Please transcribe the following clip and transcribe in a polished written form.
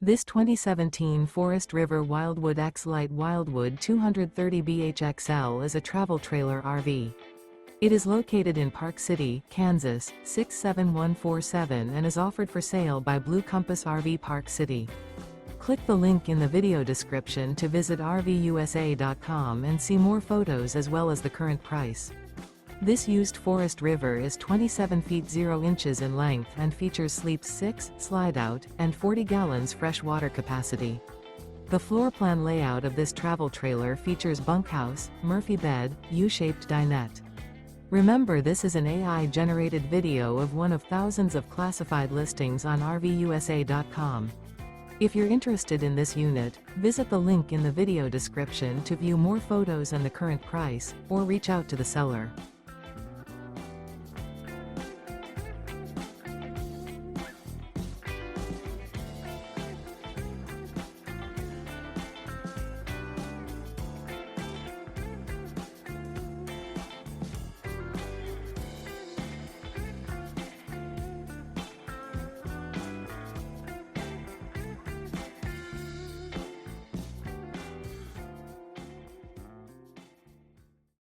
This 2017 Forest River Wildwood X-Lite Wildwood 230 BHXL is a travel trailer RV. It is located in Park City, Kansas, 67147 and is offered for sale by Blue Compass RV Park City. Click the link in the video description to visit RVUSA.com and see more photos as well as the current price. This used Forest River is 27 feet 0 inches in length and features sleeps 6, slide-out, and 40 gallons fresh water capacity. The floor plan layout of this travel trailer features bunkhouse, Murphy bed, U-shaped dinette. Remember, this is an AI-generated video of one of thousands of classified listings on RVUSA.com. If you're interested in this unit, visit the link in the video description to view more photos and the current price, or reach out to the seller.